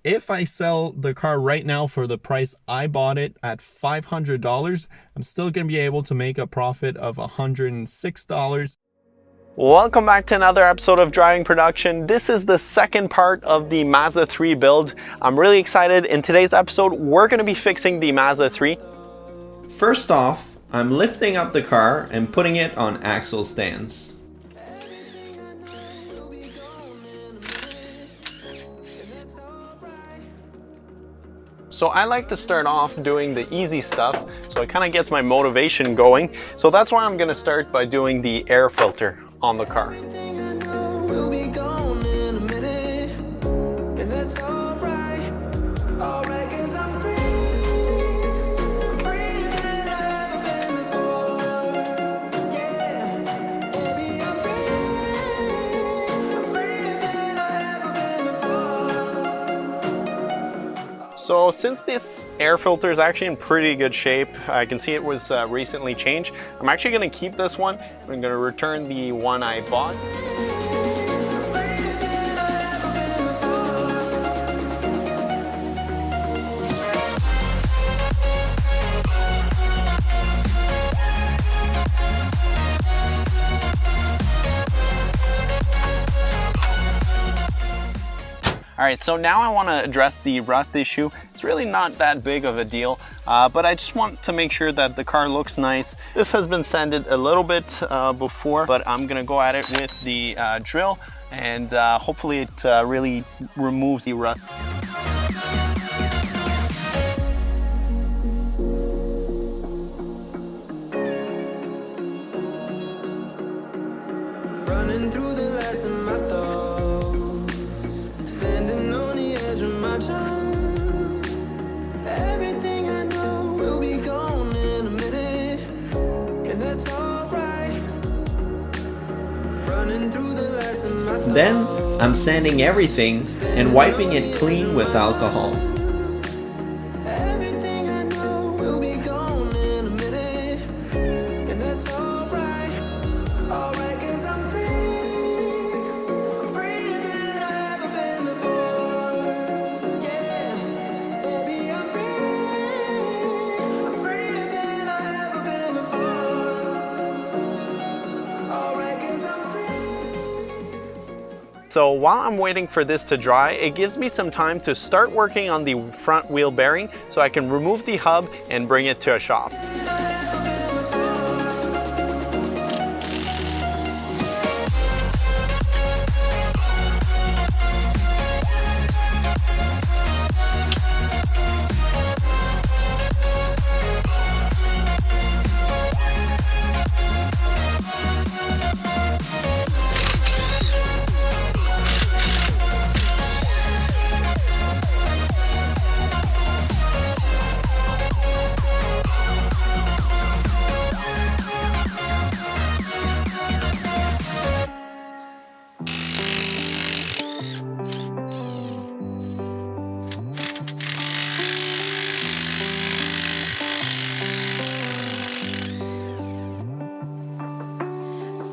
if I sell the car right now for the price I bought it at $500, I'm still going to be able to make a profit of $106. Welcome back to another episode of Driving Production. This is the second part of the Mazda 3 build. I'm really excited. In today's episode, we're going to be fixing the Mazda 3. First off, I'm lifting up the car and putting it on axle stands. So I like to start off doing the easy stuff, so it kind of gets my motivation going. So that's why I'm going to start by doing the air filter on the car. So since this air filter is actually in pretty good shape, I can see it was recently changed. I'm actually going to keep this one. I'm going to return the one I bought. Alright, so now I want to address the rust issue. It's really not that big of a deal, but I just want to make sure that the car looks nice. This has been sanded a little bit before, but I'm going to go at it with the drill, and hopefully it really removes the rust. Running through the last of my thoughts, standing on the edge of my time. Everything I know will be gone in a minute, and that's alright. Running through the last of my thoughts. Then, I'm sanding everything and wiping it clean with alcohol. Everything I know will be gone in a minute, and that's alright. Alright, 'cause I'm free. I'm freer than I've ever been before. Yeah, baby, I'm free. I'm freer than I've ever been before. Alright, 'cause I'm free. So while I'm waiting for this to dry, it gives me some time to start working on the front wheel bearing so I can remove the hub and bring it to a shop.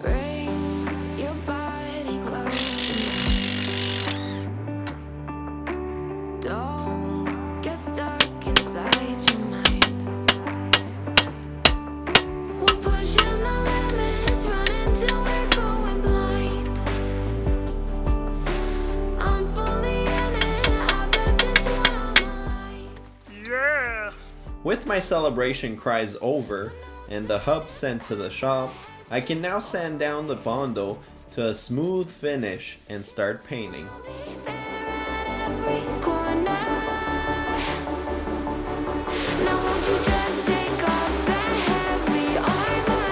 Bring your body close to mine. Don't get stuck inside your mind. We're pushing the limits, running till we're going blind. I'm fully in it, I bet this one on my life. With my celebration cries over and the hub sent to the shop, I can now sand down the Bondo to a smooth finish and start painting. Every corner. Now won't you just take off that heavy armor?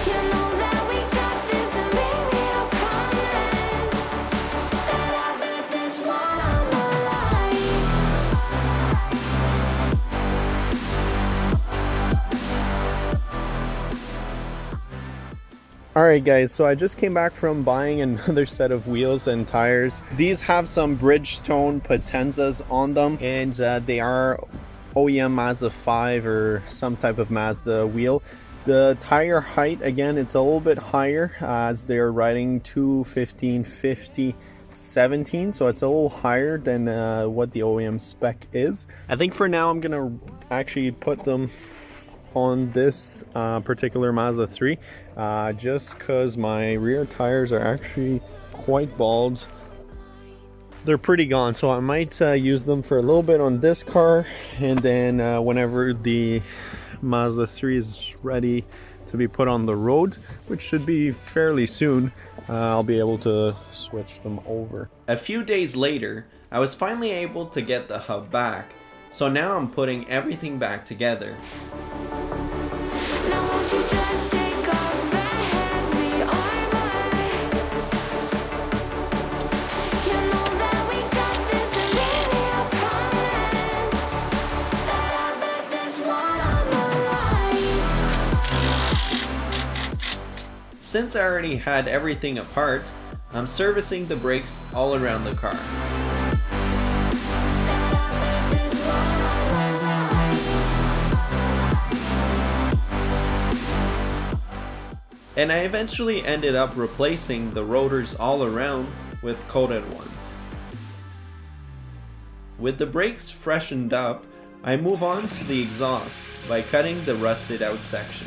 You know that we got this, and baby, I promise that I bet this one on my life. Alright guys, so I just came back from buying another set of wheels and tires. These have some Bridgestone Potenzas on them, and they are OEM Mazda 5 or some type of Mazda wheel. The tire height, again, it's a little bit higher as they're riding 2 1550 17, so it's a little higher than what the OEM spec is. I think for now I'm gonna actually put them on this particular Mazda 3 just because my rear tires are actually quite bald. They're pretty gone, so I might use them for a little bit on this car, and then whenever the Mazda 3 is ready to be put on the road, which should be fairly soon, I'll be able to switch them over. A few days later, I was finally able to get the hub back, so now I'm putting everything back together. Now won't you just take off that heavy armor? You know that we got this, and baby, I promise that I bet this one on my life. Since I already had everything apart, I'm servicing the brakes all around the car. And I eventually ended up replacing the rotors all around with coated ones. With the brakes freshened up, I move on to the exhaust by cutting the rusted out section.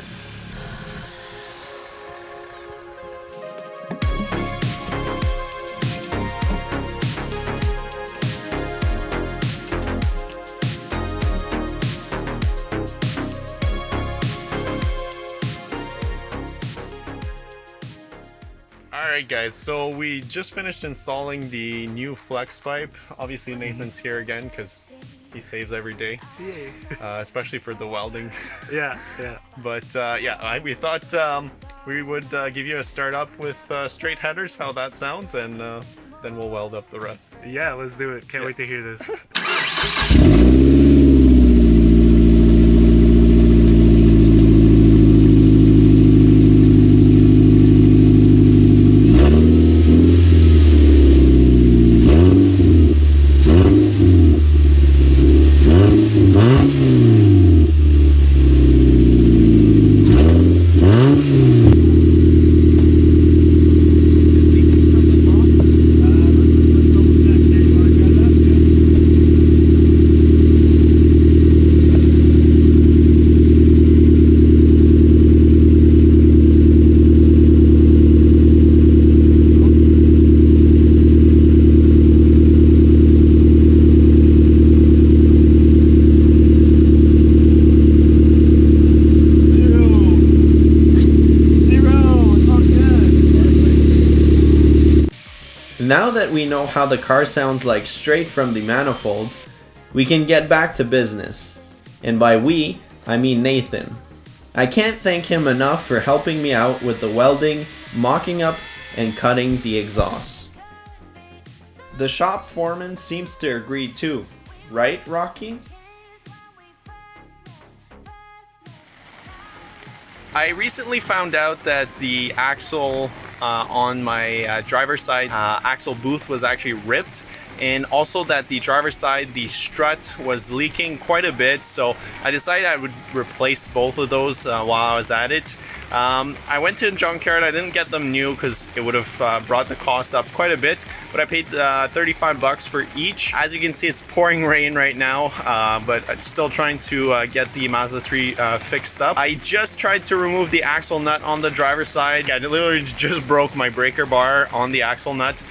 Alright guys, so we just finished installing the new flex pipe. Obviously Nathan's here again because he saves every day, especially for the welding. Yeah. But we thought we would give you a start up with straight headers, how that sounds, and then we'll weld up the rest. Yeah, let's do it. Can't wait to hear this. Now that we know how the car sounds like straight from the manifold, we can get back to business. And by we, I mean Nathan. I can't thank him enough for helping me out with the welding, mocking up, and cutting the exhaust. The shop foreman seems to agree too, right, Rocky? I recently found out that the axle on my driver's side axle booth was actually ripped, and also that the driver's side, the strut was leaking quite a bit, so I decided I would replace both of those while I was at it. I went to the junkyard. I didn't get them new because it would have brought the cost up quite a bit, but I paid 35 bucks for each. As you can see, it's pouring rain right now, but I'm still trying to get the Mazda 3 fixed up. I just tried to remove the axle nut on the driver's side. I literally just broke my breaker bar on the axle nut.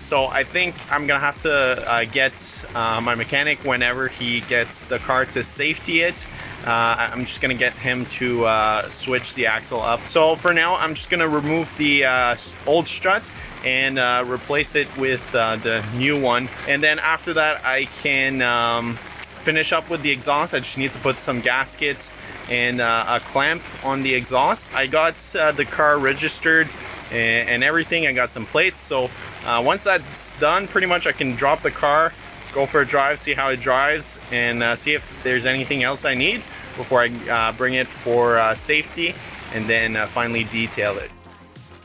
So I think I'm gonna have to get my mechanic whenever he gets the car to safety it. I'm just gonna get him to switch the axle up. So for now, I'm just gonna remove the old strut and replace it with the new one. And then after that, I can finish up with the exhaust. I just need to put some gaskets and a clamp on the exhaust. I got the car registered and everything. I got some plates, so once that's done, pretty much I can drop the car, go for a drive, see how it drives, and see if there's anything else I need before I bring it for safety, and then finally detail it.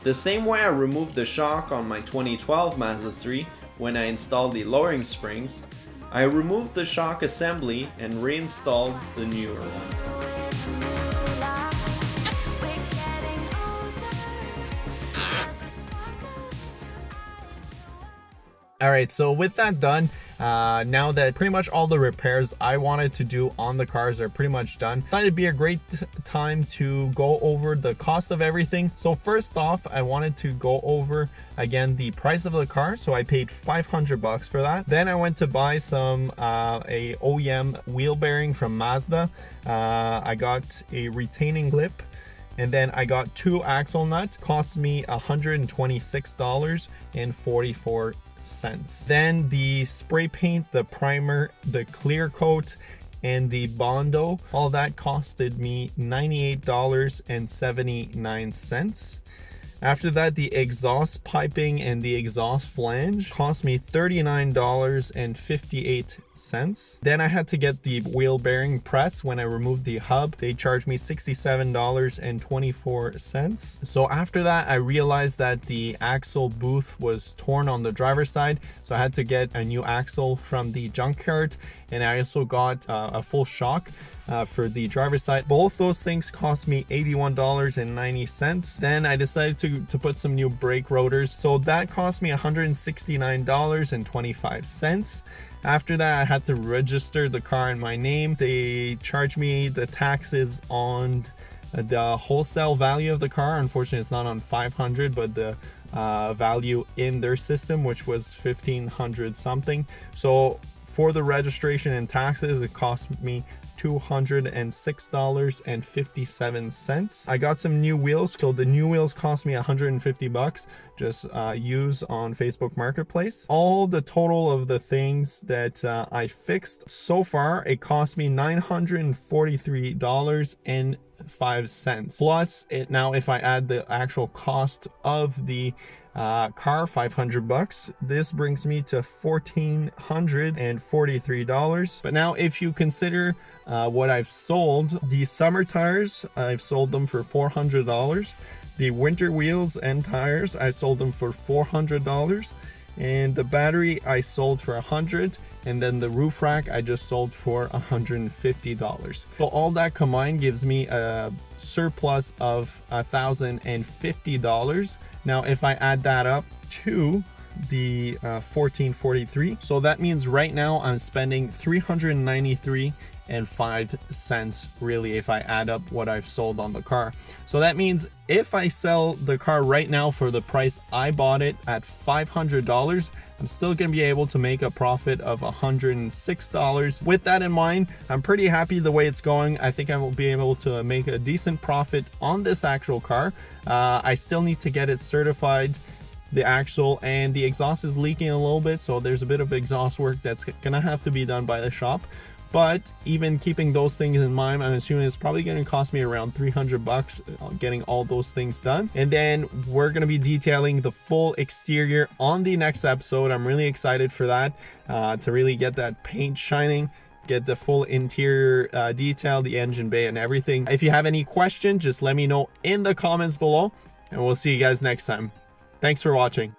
The same way I removed the shock on my 2012 Mazda 3 when I installed the lowering springs, I removed the shock assembly and reinstalled the newer one. All right, so with that done, now that pretty much all the repairs I wanted to do on the cars are pretty much done, thought it'd be a great time to go over the cost of everything. So first off, I wanted to go over again the price of the car. So I paid $500 for that. Then I went to buy some a OEM wheel bearing from Mazda. I got a retaining clip. And then I got 2 axle nuts, cost me $126.44. Then the spray paint, the primer, the clear coat, and the Bondo, all that costed me $98.79. After that, the exhaust piping and the exhaust flange cost me $39.58. Then I had to get the wheel bearing press when I removed the hub. They charged me $67.24. So after that, I realized that the axle booth was torn on the driver's side. So I had to get a new axle from the junkyard. And I also got a full shock for the driver's side. Both those things cost me $81.90. Then I decided to put some new brake rotors. So that cost me $169.25. After that, I had to register the car in my name. They charged me the taxes on the wholesale value of the car. Unfortunately, it's not on 500, but the value in their system, which was 1,500 something. So for the registration and taxes, it cost me $206.57. I got some new wheels. So the new wheels cost me $150, just use on Facebook Marketplace. All the total of the things that I fixed so far, it cost me $943.05. Plus it now, if I add the actual cost of the car, $500, this brings me to $1,443. But now if you consider what I've sold, the summer tires, I've sold them for $400. The winter wheels and tires, I sold them for $400. And the battery I sold for $100, and then the roof rack I just sold for $150. So all that combined gives me a surplus of $1,050. Now if I add that up to the 1443, so that means right now I'm spending $393.05 really, if I add up what I've sold on the car. So that means if I sell the car right now for the price I bought it at $500, I'm still going to be able to make a profit of $106. With that in mind, I'm pretty happy the way it's going. I think I will be able to make a decent profit on this actual car. I still need to get it certified, the axle, and the exhaust is leaking a little bit, so there's a bit of exhaust work that's gonna have to be done by the shop. But even keeping those things in mind, I'm assuming it's probably going to cost me around $300 getting all those things done. And then we're going to be detailing the full exterior on the next episode. I'm really excited for that, to really get that paint shining, get the full interior detail, the engine bay and everything. If you have any questions, just let me know in the comments below, and we'll see you guys next time. Thanks for watching.